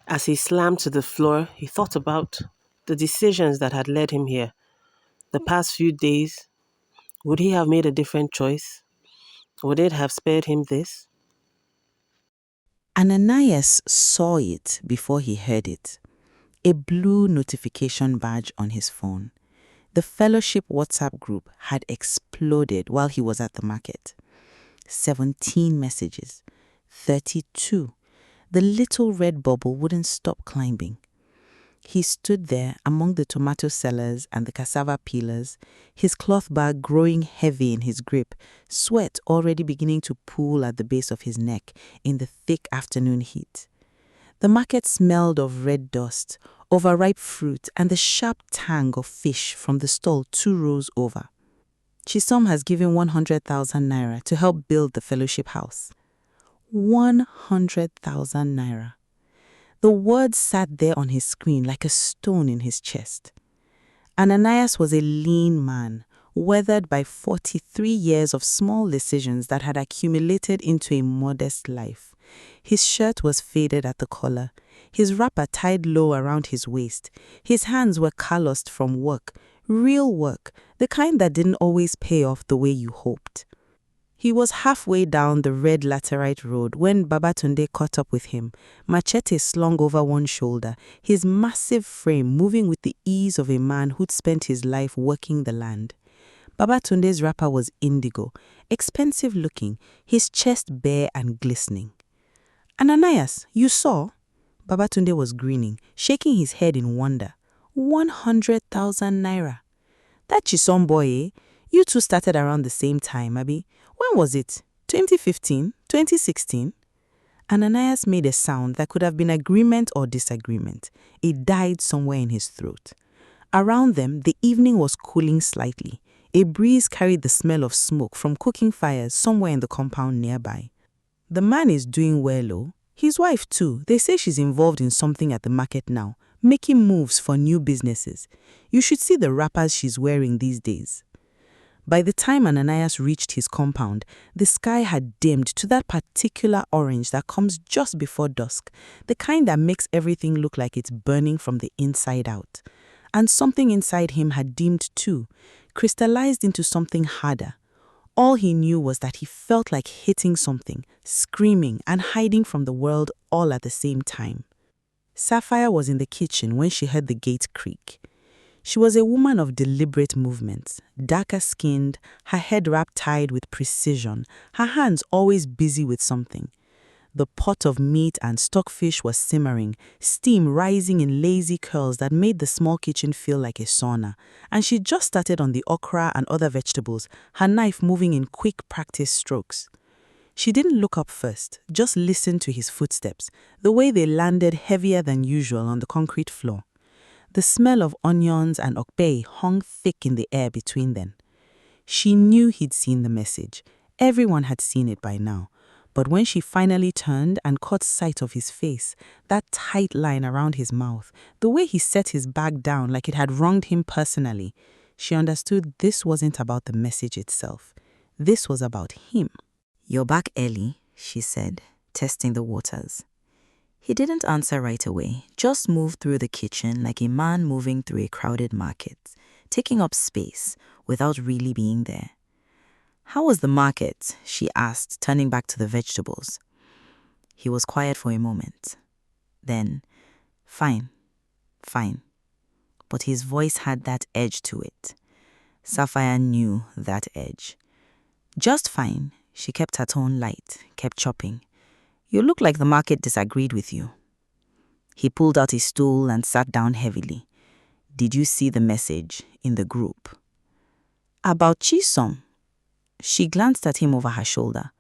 As he slammed to the floor, he thought about the decisions that had led him here. The past few days, would he have made a different choice? Would it have spared him this? Ananias saw it before he heard it. A blue notification badge on his phone. The fellowship WhatsApp group had exploded while he was at the market. 17 messages. 32. The little red bubble wouldn't stop climbing. He stood there among the tomato sellers and the cassava peelers, his cloth bag growing heavy in his grip, sweat already beginning to pool at the base of his neck in the thick afternoon heat. The market smelled of red dust, overripe fruit, and the sharp tang of fish from the stall 2 rows over. Chisom has given 100,000 naira to help build the fellowship house. 100,000 naira. The words sat there on his screen like a stone in his chest. Ananias was a lean man, weathered by 43 years of small decisions that had accumulated into a modest life. His shirt was faded at the collar, his wrapper tied low around his waist. His hands were calloused from work, real work, the kind that didn't always pay off the way you hoped. He was halfway down the red laterite road when Babatunde caught up with him, machete slung over one shoulder, his massive frame moving with the ease of a man who'd spent his life working the land. Babatunde's wrapper was indigo, expensive looking, his chest bare and glistening. Ananias, you saw? Babatunde was grinning, shaking his head in wonder. 100,000 naira. That Chisom boy, eh? You two started around the same time, Abi. When was it? 2015? 2016? Ananias made a sound that could have been agreement or disagreement. It died somewhere in his throat. Around them, the evening was cooling slightly. A breeze carried the smell of smoke from cooking fires somewhere in the compound nearby. The man is doing well, oh. His wife too. They say she's involved in something at the market now, making moves for new businesses. You should see the wrappers she's wearing these days. By the time Ananias reached his compound, the sky had dimmed to that particular orange that comes just before dusk, the kind that makes everything look like it's burning from the inside out. And something inside him had dimmed too, crystallized into something harder. All he knew was that he felt like hitting something, screaming and hiding from the world all at the same time. Sapphira was in the kitchen when she heard the gate creak. She was a woman of deliberate movements, darker-skinned, her head wrapped tight with precision, her hands always busy with something. The pot of meat and stockfish was simmering, steam rising in lazy curls that made the small kitchen feel like a sauna, and she just started on the okra and other vegetables, her knife moving in quick practice strokes. She didn't look up first, just listened to his footsteps, the way they landed heavier than usual on the concrete floor. The smell of onions and okpei hung thick in the air between them. She knew he'd seen the message. Everyone had seen it by now. But when she finally turned and caught sight of his face, that tight line around his mouth, the way he set his bag down like it had wronged him personally, she understood this wasn't about the message itself. This was about him. "You're back early," she said, testing the waters. He didn't answer right away, just moved through the kitchen like a man moving through a crowded market, taking up space without really being there. "How was the market?" she asked, turning back to the vegetables. He was quiet for a moment. Then, "Fine, fine." But his voice had that edge to it. Sapphira knew that edge. "Just fine." She kept her tone light, kept chopping. "You look like the market disagreed with you." He pulled out a stool and sat down heavily. "Did you see the message in the group?" "About Chisom?" She glanced at him over her shoulder.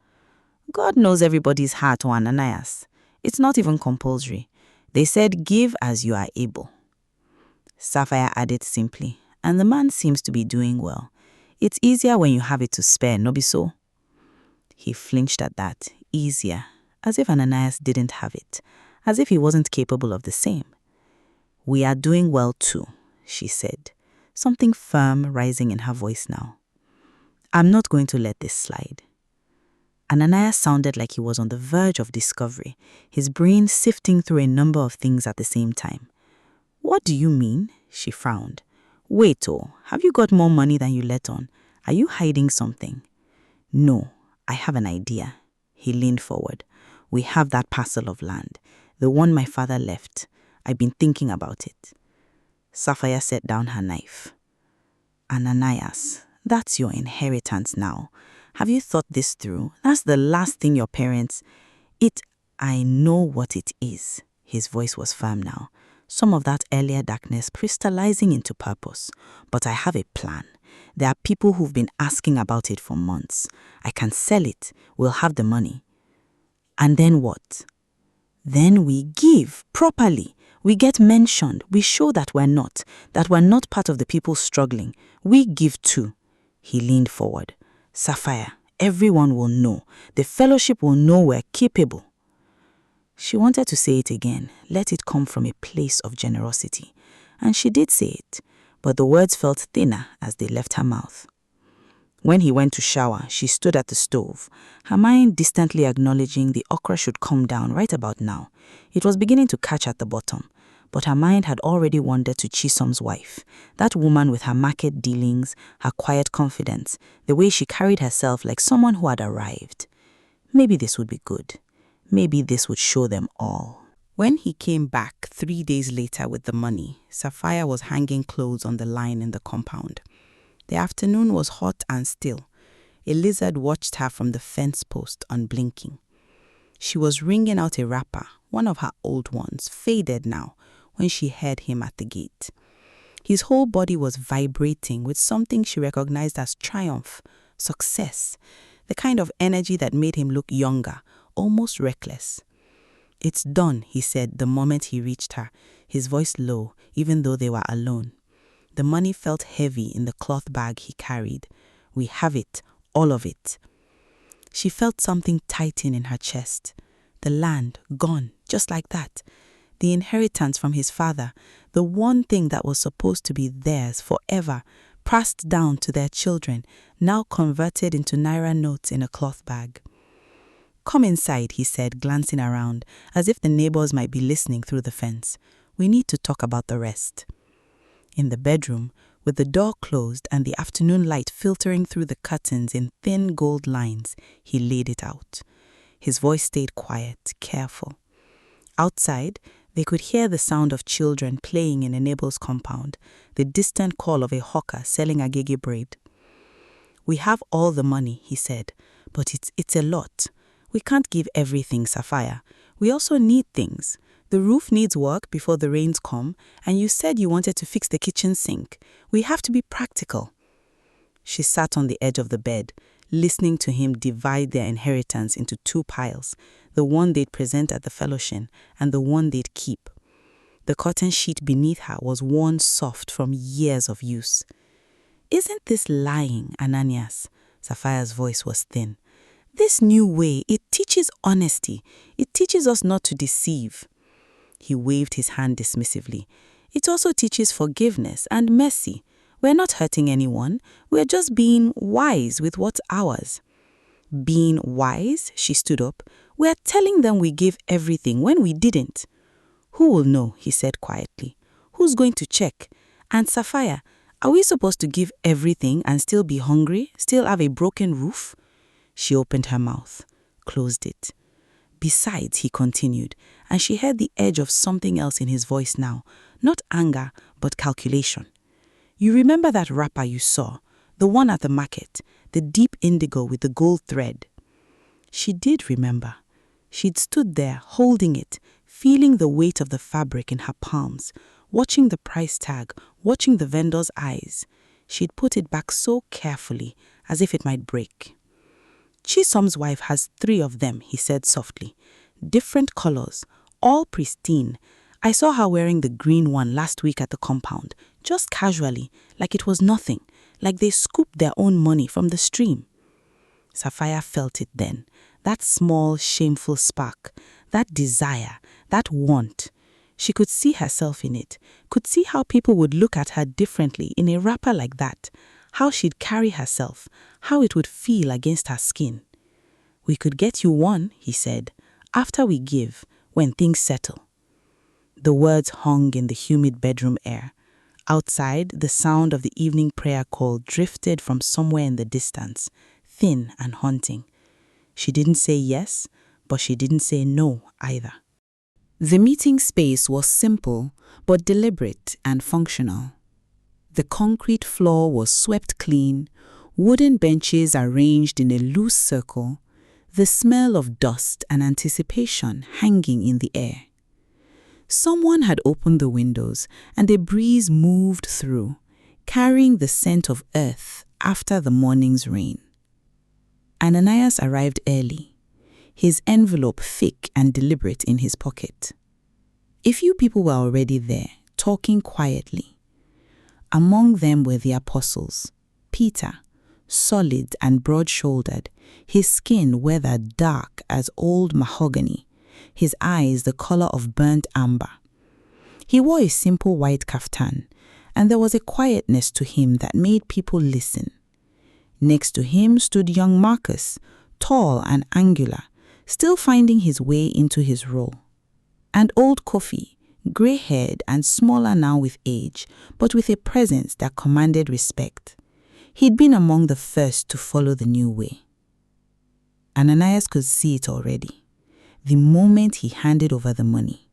"God knows everybody's heart, or Ananias. It's not even compulsory. They said give as you are able." Sapphira added simply, "And the man seems to be doing well. It's easier when you have it to spare, no be so?" He flinched at that. Easier. As if Ananias didn't have it. As if he wasn't capable of the same. "We are doing well too," she said, something firm rising in her voice now. "I'm not going to let this slide." Ananias sounded like he was on the verge of discovery, his brain sifting through a number of things at the same time. "What do you mean?" She frowned. "Wait, have you got more money than you let on? Are you hiding something?" "No, I have an idea." He leaned forward. "We have that parcel of land, the one my father left. I've been thinking about it." Sapphira set down her knife. "Ananias, that's your inheritance now. Have you thought this through? That's the last thing your parents... I know what it is." His voice was firm now, some of that earlier darkness crystallizing into purpose. "But I have a plan. There are people who've been asking about it for months. I can sell it. We'll have the money." "And then what?" "Then we give properly. We get mentioned. We show that we're not part of the people struggling. We give too." He leaned forward. "Sapphira, everyone will know. The fellowship will know we're capable." She wanted to say it again, let it come from a place of generosity. And she did say it, but the words felt thinner as they left her mouth. When he went to shower, she stood at the stove, her mind distantly acknowledging the okra should come down right about now. It was beginning to catch at the bottom, but her mind had already wandered to Chisom's wife, that woman with her market dealings, her quiet confidence, the way she carried herself like someone who had arrived. Maybe this would be good. Maybe this would show them all. When he came back 3 days later with the money, Sapphira was hanging clothes on the line in the compound. The afternoon was hot and still. A lizard watched her from the fence post, unblinking. She was wringing out a wrapper, one of her old ones, faded now, when she heard him at the gate. His whole body was vibrating with something she recognized as triumph, success, the kind of energy that made him look younger, almost reckless. "It's done," he said the moment he reached her, his voice low, even though they were alone. The money felt heavy in the cloth bag he carried. "We have it, all of it." She felt something tighten in her chest. The land, gone, just like that. The inheritance from his father, the one thing that was supposed to be theirs forever, passed down to their children, now converted into naira notes in a cloth bag. "Come inside," he said, glancing around, as if the neighbors might be listening through the fence. "We need to talk about the rest." In the bedroom, with the door closed and the afternoon light filtering through the curtains in thin gold lines, he laid it out. His voice stayed quiet, careful. Outside, they could hear the sound of children playing in a neighbor's compound, the distant call of a hawker selling agege bread. "We have all the money," he said, "but it's a lot. We can't give everything, Sapphira. We also need things. The roof needs work before the rains come, and you said you wanted to fix the kitchen sink. We have to be practical." She sat on the edge of the bed, listening to him divide their inheritance into 2 piles, the one they'd present at the fellowship and the one they'd keep. The cotton sheet beneath her was worn soft from years of use. "Isn't this lying, Ananias?" Sapphira's voice was thin. "This new way, it teaches honesty. It teaches us not to deceive." He waved his hand dismissively. "It also teaches forgiveness and mercy. We're not hurting anyone. We're just being wise with what's ours." "Being wise?" She stood up. "We're telling them we gave everything when we didn't." "Who will know?" he said quietly. "Who's going to check? And Sapphira, are we supposed to give everything and still be hungry, still have a broken roof?" She opened her mouth, closed it. "Besides," he continued, and she heard the edge of something else in his voice now, not anger, but calculation. "You remember that wrapper you saw, the one at the market, the deep indigo with the gold thread?" She did remember. She'd stood there, holding it, feeling the weight of the fabric in her palms, watching the price tag, watching the vendor's eyes. She'd put it back so carefully, as if it might break. "Chisom's wife has 3 of them," he said softly. "Different colors, all pristine. I saw her wearing the green one last week at the compound, just casually, like it was nothing, like they scooped their own money from the stream." Sapphira felt it then, that small, shameful spark, that desire, that want. She could see herself in it, could see how people would look at her differently in a wrapper like that, how she'd carry herself, how it would feel against her skin. "We could get you one," he said, "after we give, when things settle." The words hung in the humid bedroom air. Outside, the sound of the evening prayer call drifted from somewhere in the distance, thin and haunting. She didn't say yes, but she didn't say no either. The meeting space was simple, but deliberate and functional. The concrete floor was swept clean, wooden benches arranged in a loose circle, the smell of dust and anticipation hanging in the air. Someone had opened the windows, and a breeze moved through, carrying the scent of earth after the morning's rain. Ananias arrived early, his envelope thick and deliberate in his pocket. A few people were already there, talking quietly. Among them were the apostles, Peter, solid and broad-shouldered, his skin weathered dark as old mahogany, his eyes the color of burnt amber. He wore a simple white kaftan, and there was a quietness to him that made people listen. Next to him stood young Marcus, tall and angular, still finding his way into his role. And old Kofi, grey-haired and smaller now with age, but with a presence that commanded respect. He'd been among the first to follow the new way. Ananias could see it already. The moment he handed over the money,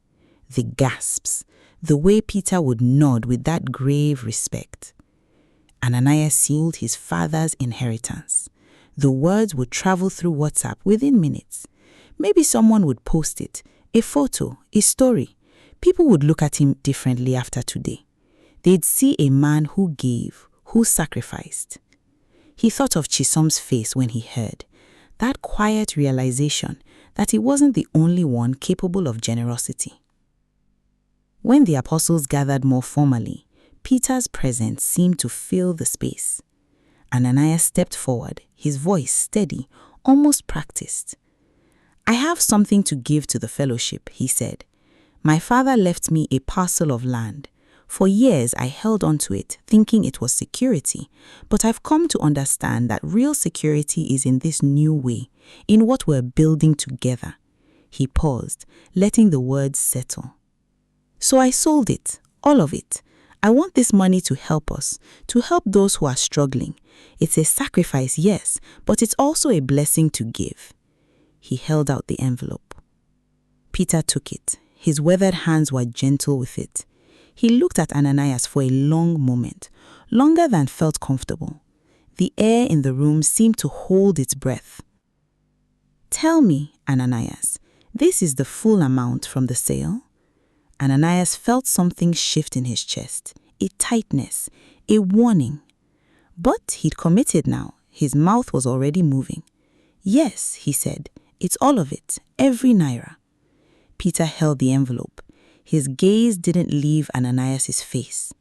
the gasps, the way Peter would nod with that grave respect. Ananias sealed his father's inheritance. The words would travel through WhatsApp within minutes. Maybe someone would post it, a photo, a story. People would look at him differently after today. They'd see a man who gave, who sacrificed. He thought of Chisom's face when he heard, that quiet realization that he wasn't the only one capable of generosity. When the apostles gathered more formally, Peter's presence seemed to fill the space. Ananias stepped forward, his voice steady, almost practiced. "I have something to give to the fellowship," he said. "My father left me a parcel of land. For years I held on to it, thinking it was security, but I've come to understand that real security is in this new way, in what we're building together." He paused, letting the words settle. "So I sold it, all of it. I want this money to help us, to help those who are struggling. It's a sacrifice, yes, but it's also a blessing to give." He held out the envelope. Peter took it. His weathered hands were gentle with it. He looked at Ananias for a long moment, longer than felt comfortable. The air in the room seemed to hold its breath. "Tell me, Ananias, this is the full amount from the sale?" Ananias felt something shift in his chest, a tightness, a warning. But he'd committed now. His mouth was already moving. "Yes," he said, "it's all of it, every naira." Peter held the envelope. His gaze didn't leave Ananias' face.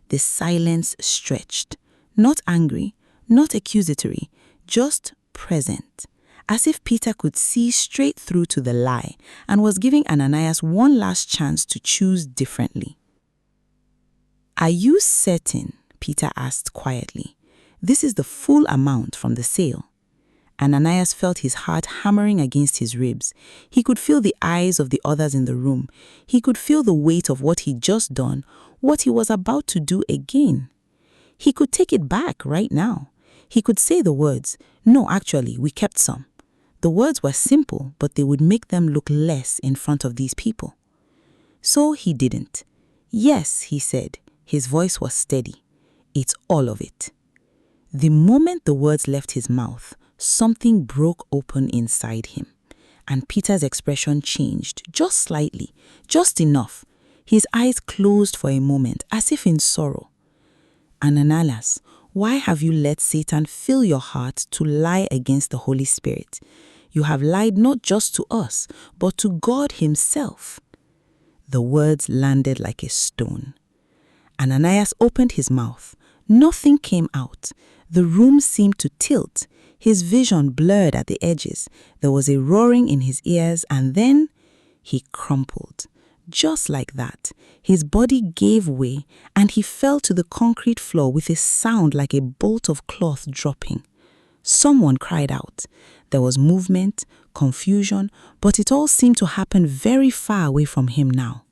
The silence stretched, not angry, not accusatory, just present, as if Peter could see straight through to the lie and was giving Ananias one last chance to choose differently. "Are you certain?" Peter asked quietly. "This is the full amount from the sale?" Ananias felt his heart hammering against his ribs. He could feel the eyes of the others in the room. He could feel the weight of what he'd just done, what he was about to do again. He could take it back right now. He could say the words, "No, actually, we kept some." The words were simple, but they would make them look less in front of these people. So he didn't. "Yes," he said. His voice was steady. "It's all of it." The moment the words left his mouth, something broke open inside him, and Peter's expression changed, just slightly, just enough. His eyes closed for a moment, as if in sorrow. "Ananias, why have you let Satan fill your heart to lie against the Holy Spirit? You have lied not just to us, but to God Himself." The words landed like a stone. Ananias opened his mouth. Nothing came out. The room seemed to tilt. His vision blurred at the edges. There was a roaring in his ears, and then he crumpled. Just like that, his body gave way, and he fell to the concrete floor with a sound like a bolt of cloth dropping. Someone cried out. There was movement, confusion, but it all seemed to happen very far away from him now.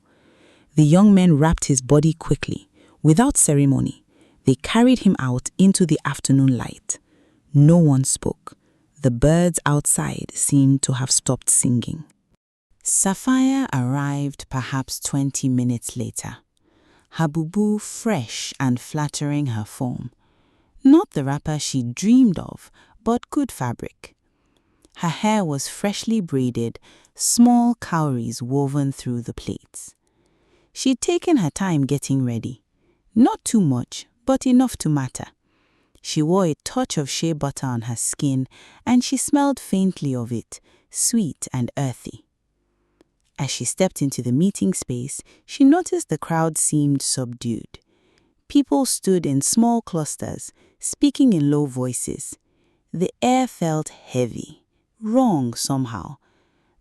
The young men wrapped his body quickly, without ceremony. They carried him out into the afternoon light. No one spoke. The birds outside seemed to have stopped singing. Sapphira arrived perhaps 20 minutes later, her bubu fresh and flattering her form. Not the wrapper she dreamed of, but good fabric. Her hair was freshly braided, small cowries woven through the plaits. She'd taken her time getting ready. Not too much, but enough to matter. She wore a touch of shea butter on her skin, and she smelled faintly of it, sweet and earthy. As she stepped into the meeting space, she noticed the crowd seemed subdued. People stood in small clusters, speaking in low voices. The air felt heavy, wrong somehow.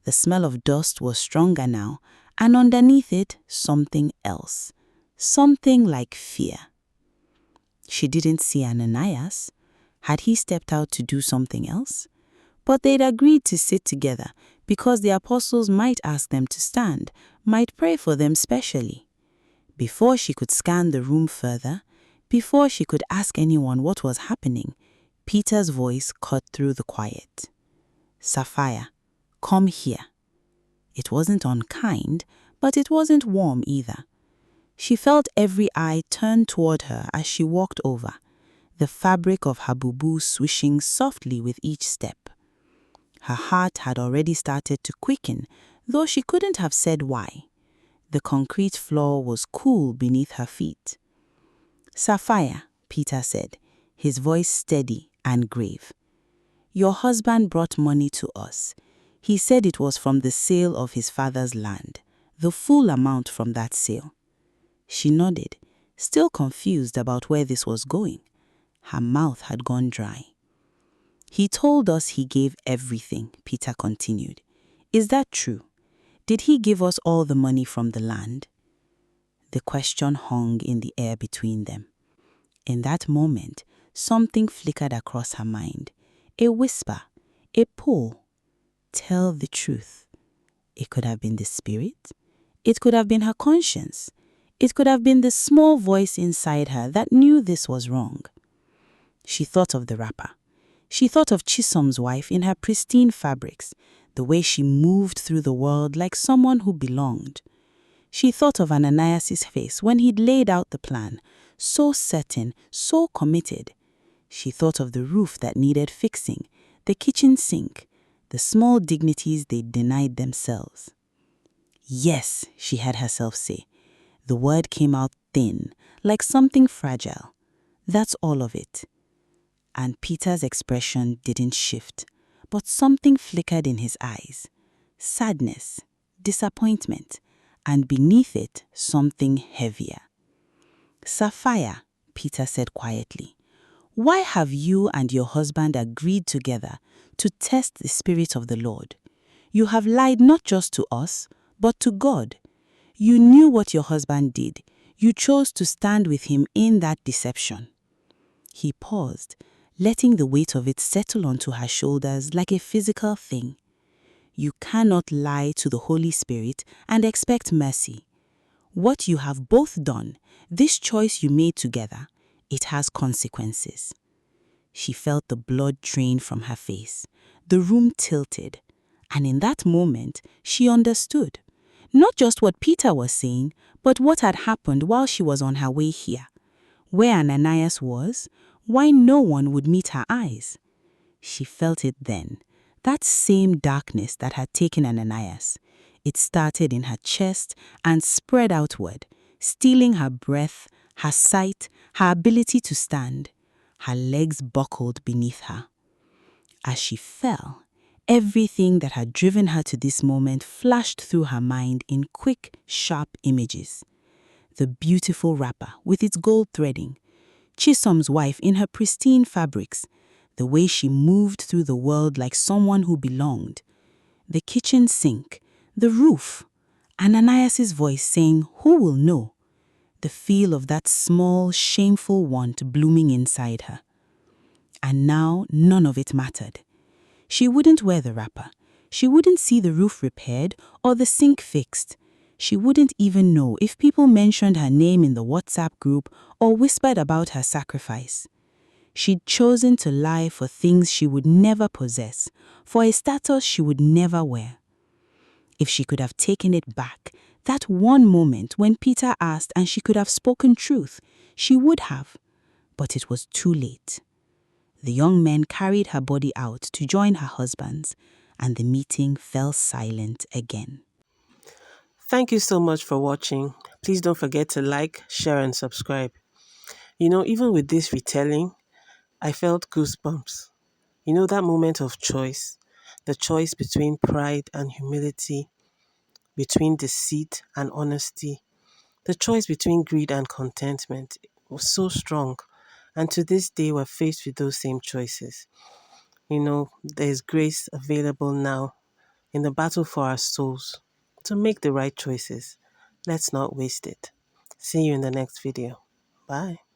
The smell of dust was stronger now, and underneath it, something else. Something like fear. She didn't see Ananias. Had he stepped out to do something else? But they'd agreed to sit together because the apostles might ask them to stand, might pray for them specially. Before she could scan the room further, before she could ask anyone what was happening, Peter's voice cut through the quiet. "Sapphira, come here." It wasn't unkind, but it wasn't warm either. She felt every eye turn toward her as she walked over, the fabric of her bubu swishing softly with each step. Her heart had already started to quicken, though she couldn't have said why. The concrete floor was cool beneath her feet. "Sapphira," Peter said, his voice steady and grave. "Your husband brought money to us. He said it was from the sale of his father's land, the full amount from that sale." She nodded, still confused about where this was going. Her mouth had gone dry. "He told us he gave everything," Peter continued. "Is that true? Did he give us all the money from the land?" The question hung in the air between them. In that moment, something flickered across her mind. A whisper, a pull. Tell the truth. It could have been the spirit. It could have been her conscience. It could have been the small voice inside her that knew this was wrong. She thought of the wrapper. She thought of Chisholm's wife in her pristine fabrics, the way she moved through the world like someone who belonged. She thought of Ananias' face when he'd laid out the plan, so certain, so committed. She thought of the roof that needed fixing, the kitchen sink, the small dignities they'd denied themselves. "Yes," she heard herself say. The word came out thin, like something fragile. "That's all of it." And Peter's expression didn't shift, but something flickered in his eyes. Sadness, disappointment, and beneath it, something heavier. "Sapphira," Peter said quietly, "why have you and your husband agreed together to test the Spirit of the Lord? You have lied not just to us, but to God. You knew what your husband did. You chose to stand with him in that deception." He paused, letting the weight of it settle onto her shoulders like a physical thing. You cannot lie to the Holy Spirit and expect mercy. What you have both done, this choice you made together, it has consequences. She felt the blood drain from her face. The room tilted. And in that moment, she understood. Not just what Peter was saying, but what had happened while she was on her way here. Where Ananias was, why no one would meet her eyes. She felt it then, that same darkness that had taken Ananias. It started in her chest and spread outward, stealing her breath, her sight, her ability to stand. Her legs buckled beneath her. As she fell, everything that had driven her to this moment flashed through her mind in quick, sharp images. The beautiful wrapper with its gold threading, Chisholm's wife in her pristine fabrics, the way she moved through the world like someone who belonged. The kitchen sink, the roof, Ananias' voice saying, "Who will know?" The feel of that small, shameful want blooming inside her. And now none of it mattered. She wouldn't wear the wrapper. She wouldn't see the roof repaired or the sink fixed. She wouldn't even know if people mentioned her name in the WhatsApp group or whispered about her sacrifice. She'd chosen to lie for things she would never possess, for a status she would never wear. If she could have taken it back, that one moment when Peter asked and she could have spoken truth, she would have. But it was too late. The young men carried her body out to join her husband's, and the meeting fell silent again. Thank you so much for watching. Please don't forget to like, share, and subscribe. Even with this retelling, I felt goosebumps. That moment of choice, the choice between pride and humility, between deceit and honesty, the choice between greed and contentment was so strong. And to this day, we're faced with those same choices. There's grace available now in the battle for our souls to make the right choices. Let's not waste it. See you in the next video. Bye.